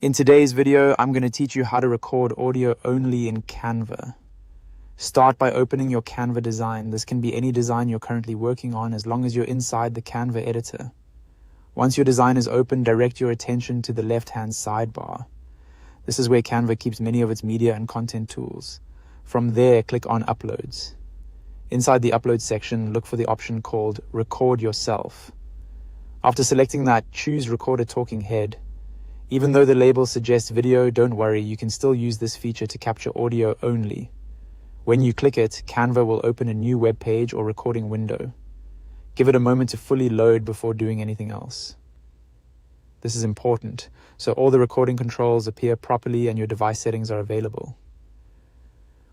In today's video, I'm going to teach you how to record audio only in Canva. Start by opening your Canva design. This can be any design you're currently working on as long as you're inside the Canva editor. Once your design is open, direct your attention to the left-hand sidebar. This is where Canva keeps many of its media and content tools. From there, click on Uploads. Inside the Upload section, look for the option called Record Yourself. After selecting that, choose Record a Talking Head. Even though the label suggests video, don't worry, you can still use this feature to capture audio only. When you click it, Canva will open a new web page or recording window. Give it a moment to fully load before doing anything else. This is important, so all the recording controls appear properly and your device settings are available.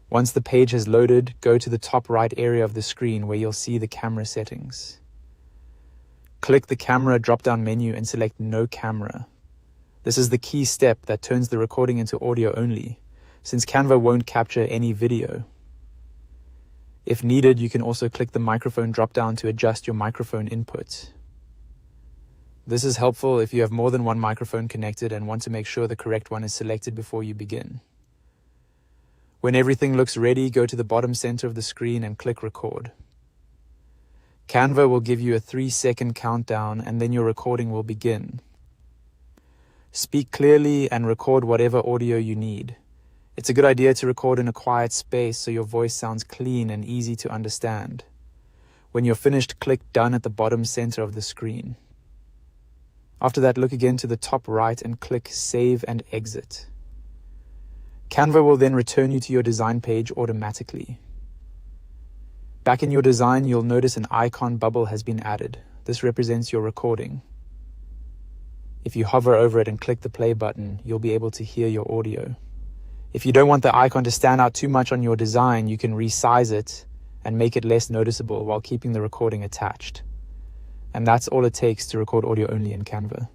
Once the page has loaded, go to the top right area of the screen where you'll see the camera settings. Click the camera drop-down menu and select No Camera. This is the key step that turns the recording into audio only, since Canva won't capture any video. If needed, you can also click the microphone drop-down to adjust your microphone input. This is helpful if you have more than one microphone connected and want to make sure the correct one is selected before you begin. When everything looks ready, go to the bottom center of the screen and click Record. Canva will give you a 3-second countdown and then your recording will begin. Speak clearly and record whatever audio you need. It's a good idea to record in a quiet space so your voice sounds clean and easy to understand. When you're finished, click Done at the bottom center of the screen. After that, look again to the top right and click Save and Exit. Canva will then return you to your design page automatically. Back in your design, you'll notice an icon bubble has been added. This represents your recording. If you hover over it and click the play button, you'll be able to hear your audio. If you don't want the icon to stand out too much on your design, you can resize it and make it less noticeable while keeping the recording attached. And that's all it takes to record audio only in Canva.